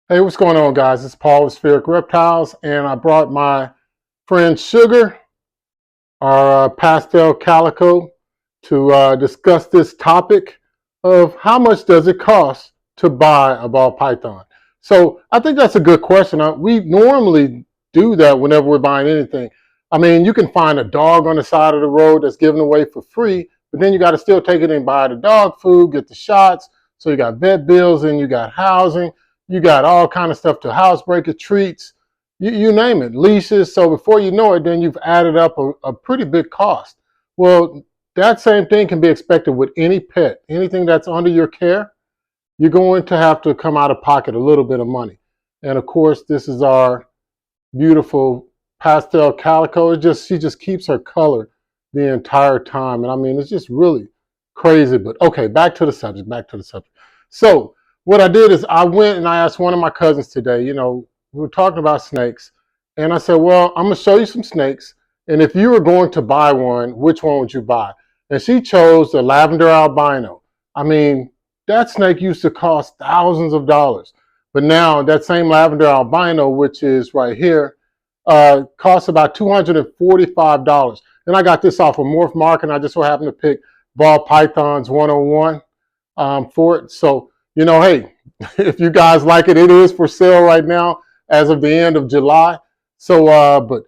Hey, what's going on, guys? It's Paul with Spheric Reptiles, and I brought my friend Sugar, our pastel calico, to discuss this topic of how much does it cost to buy a ball python. So I think that's a good question. We normally do that whenever we're buying anything. I mean, you can find a dog on the side of the road that's given away for free, but then you got to still take it and buy the dog food, get the shots. So you got vet bills and you got housing. You got all kind of stuff to housebreaker treats, you name it, leashes. So before you know it, then you've added up a pretty big cost. Well, that same thing can be expected with any pet. Anything that's under your care, you're going to have to come out of pocket a little bit of money. And of course, this is our beautiful pastel calico. She just keeps her color the entire time. And I mean, it's just really crazy. But okay, back to the subject. So what I did is I went and I asked one of my cousins today, we were talking about snakes. And I said, well, I'm going to show you some snakes. And if you were going to buy one, which one would you buy? And she chose the lavender albino. I mean, that snake used to cost thousands of dollars. But now that same lavender albino, which is right here, costs about $245. And I got this off of Morph Market, and I just so happened to pick Ball Pythons 101 for it. So, hey, if you guys like it, it is for sale right now as of the end of July. So, but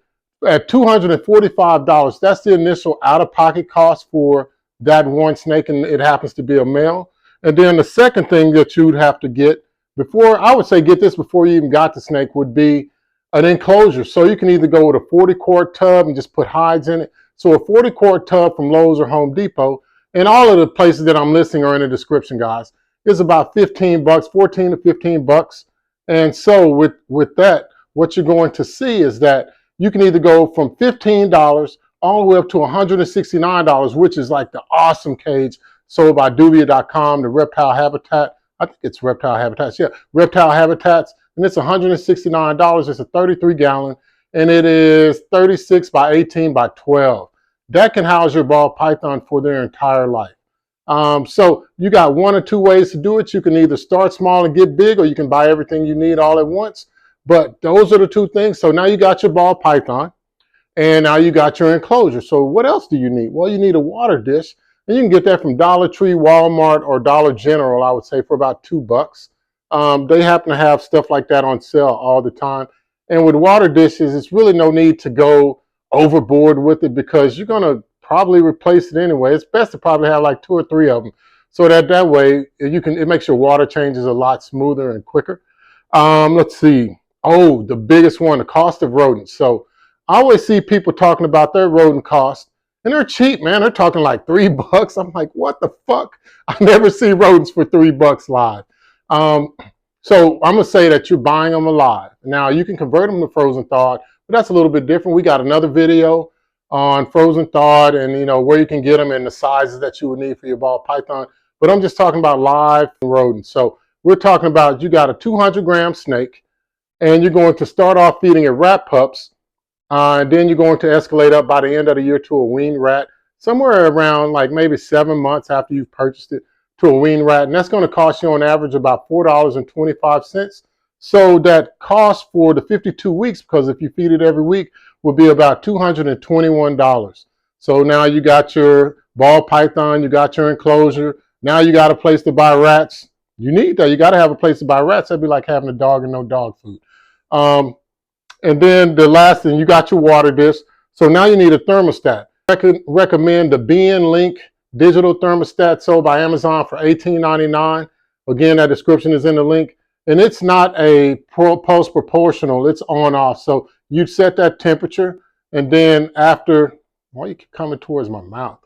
at $245, that's the initial out-of-pocket cost for that one snake, and it happens to be a male. And then the second thing that you'd have to get before, I would say get this before you even got the snake, would be an enclosure. So you can either go with a 40-quart tub and just put hides in it. So a 40-quart tub from Lowe's or Home Depot, and all of the places that I'm listing are in the description, guys, is about 15 bucks, 14 to 15 bucks. And so with that, what you're going to see is that you can either go from $15 all the way up to $169, which is like the awesome cage sold by Dubia.com, the Reptile Habitat. I think it's Reptile Habitats. Yeah, Reptile Habitats. And it's $169. It's a 33-gallon, and it is 36 by 18 by 12. That can house your ball python for their entire life. So you got one or two ways to do it. You can either start small and get big, or you can buy everything you need all at once. But those are the two things. So now you got your ball python, and now you got your enclosure. So what else do you need? Well, you need a water dish, and you can get that from Dollar Tree, Walmart, or Dollar General, I would say, for about $2. They happen to have stuff like that on sale all the time. And with water dishes, it's really no need to go overboard with it, because you're going to probably replace it anyway. It's best to probably have like 2 or 3 of them, so that way it makes your water changes a lot smoother and quicker. Let's see. Oh, the biggest one, the cost of rodents. So I always see people talking about their rodent cost, and they're cheap, man. They're talking like $3. I'm like, what the fuck? I never see rodents for $3 live. So I'm gonna say that you're buying them alive. Now you can convert them to frozen thawed, but that's a little bit different. We got another video on frozen thawed, and where you can get them and the sizes that you would need for your ball python. But I'm just talking about live rodents. So we're talking about, you got a 200-gram snake, and you're going to start off feeding it rat pups, and then you're going to escalate up by the end of the year to a weaned rat, somewhere around like maybe 7 months after you've purchased it, to a weaned rat. And that's going to cost you on average about $4.25. So that cost for the 52 weeks, because if you feed it every week, will be about $221. So now you got your ball python, you got your enclosure. Now you got a place to buy rats. You need that. You got to have a place to buy rats. That'd be like having a dog and no dog food. And then the last thing, you got your water dish. So now you need a thermostat. I could recommend the BN Link digital thermostat sold by Amazon for $18.99. Again, that description is in the link. And it's not a pulse proportional, it's on off. So you set that temperature, and then after, why you keep coming towards my mouth?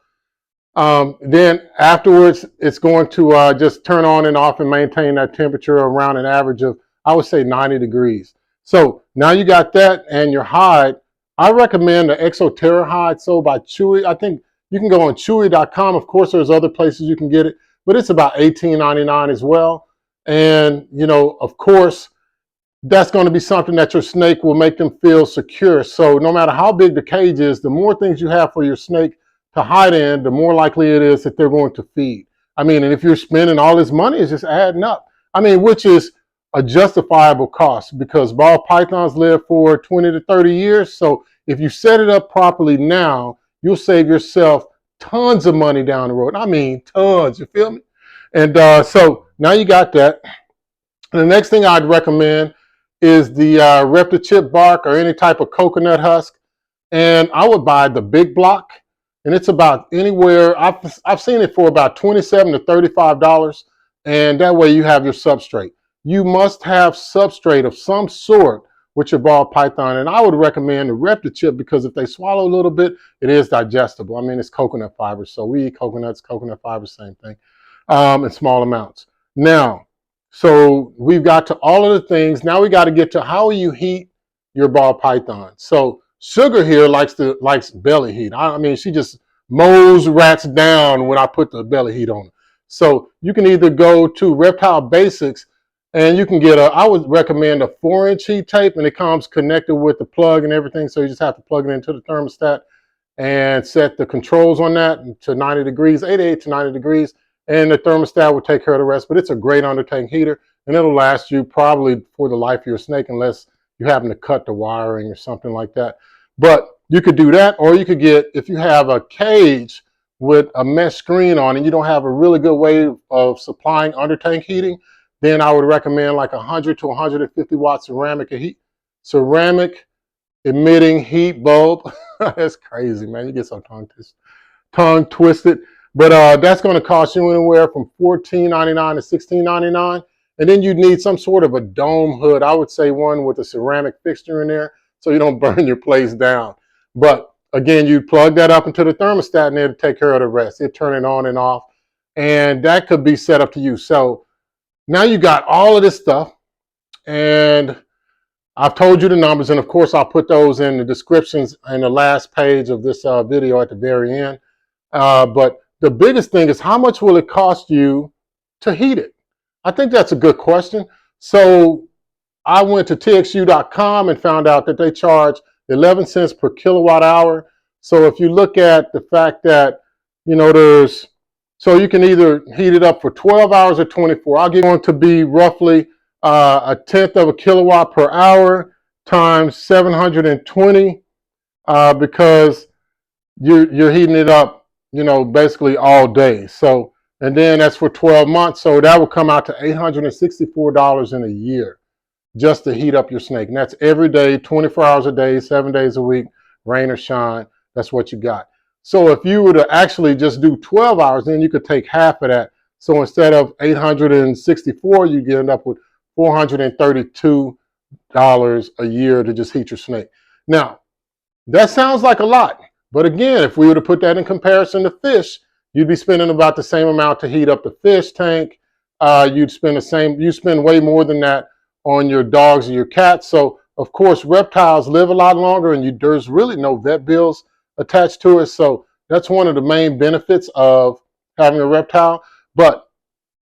Then afterwards, it's going to just turn on and off and maintain that temperature around an average of, I would say, 90 degrees. So now you got that, and your hide. I recommend the Exoterra hide sold by Chewy. I think you can go on Chewy.com. Of course, there's other places you can get it, but it's about $18.99 as well. And, of course, that's going to be something that your snake will make them feel secure. So no matter how big the cage is, the more things you have for your snake to hide in, the more likely it is that they're going to feed. I mean, and if you're spending all this money, it's just adding up. I mean, which is a justifiable cost because ball pythons live for 20 to 30 years. So if you set it up properly now, you'll save yourself tons of money down the road. I mean, tons, you feel me? And so now you got that. And the next thing I'd recommend is the Reptichip bark or any type of coconut husk. And I would buy the big block. And it's about anywhere, I've seen it for about $27 to $35. And that way you have your substrate. You must have substrate of some sort with your ball python. And I would recommend the Reptichip because if they swallow a little bit, it is digestible. I mean, it's coconut fiber. So we eat coconuts, coconut fiber, same thing, in small amounts. Now, so we've got to all of the things. Now we got to get to how you heat your ball python. So Sugar here likes belly heat. I mean, she just mows rats down when I put the belly heat on her. So you can either go to Reptile Basics and you can get I would recommend a 4-inch heat tape, and it comes connected with the plug and everything. So you just have to plug it into the thermostat and set the controls on that to 90 degrees, 88 to 90 degrees. And the thermostat will take care of the rest. But it's a great undertaking heater, and it'll last you probably for the life of your snake unless you happen to cut the wiring or something like that. But you could do that, or you could get, if you have a cage with a mesh screen on and you don't have a really good way of supplying undertank heating, then I would recommend like 100 to 150 watt ceramic emitting heat bulb. That's crazy, man. You get so tongue twisted. But that's going to cost you anywhere from $14.99 to $16.99. And then you need some sort of a dome hood. I would say one with a ceramic fixture in there so you don't burn your place down. But again, you plug that up into the thermostat and it'll take care of the rest. It'll turn it on and off. And that could be set up to you. So now you got all of this stuff. And I've told you the numbers. And of course, I'll put those in the descriptions in the last page of this video at the very end. But the biggest thing is how much will it cost you to heat it? I think that's a good question. So I went to txu.com and found out that they charge 11 cents per kilowatt hour. So if you look at the fact that, you know, so you can either heat it up for 12 hours or 24. I'll give it to be roughly a tenth of a kilowatt per hour times 720 because you're heating it up, you know, basically all day. So, and then that's for 12 months. So that will come out to $864 in a year just to heat up your snake. And that's every day, 24 hours a day, 7 days a week, rain or shine. That's what you got. So if you were to actually just do 12 hours, then you could take half of that. So instead of $864, you end up with $432 a year to just heat your snake. Now, that sounds like a lot. But again, if we were to put that in comparison to fish, you'd be spending about the same amount to heat up the fish tank. You spend way more than that on your dogs and your cats. So of course, reptiles live a lot longer and there's really no vet bills attached to it. So that's one of the main benefits of having a reptile. But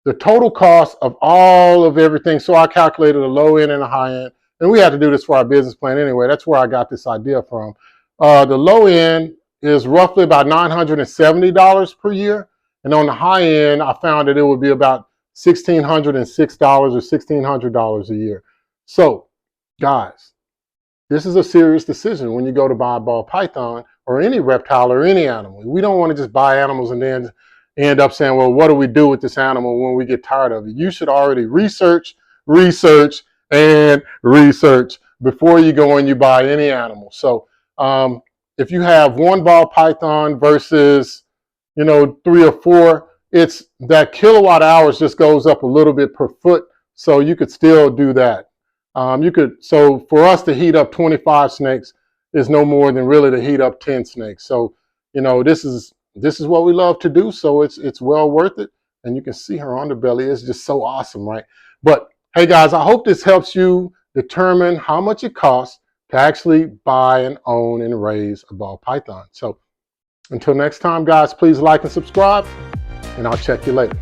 the total cost of all of everything, so I calculated a low end and a high end. And we had to do this for our business plan anyway. That's where I got this idea from. The low end is roughly about $970 per year. And on the high end, I found that it would be about $1,606 or $1,600 a year. So, guys, this is a serious decision when you go to buy a ball python or any reptile or any animal. We don't want to just buy animals and then end up saying, well, what do we do with this animal when we get tired of it? You should already research and research before you go and you buy any animal. So if you have one ball python versus, you know, 3 or 4, it's that kilowatt hours just goes up a little bit per foot. So you could still do that. So for us to heat up 25 snakes is no more than really to heat up 10 snakes. So, you know, this is what we love to do. So it's well worth it. And you can see her underbelly. It's just so awesome, right? But hey guys, I hope this helps you determine how much it costs to actually buy and own and raise a ball python. So until next time, guys, please like and subscribe, and I'll check you later.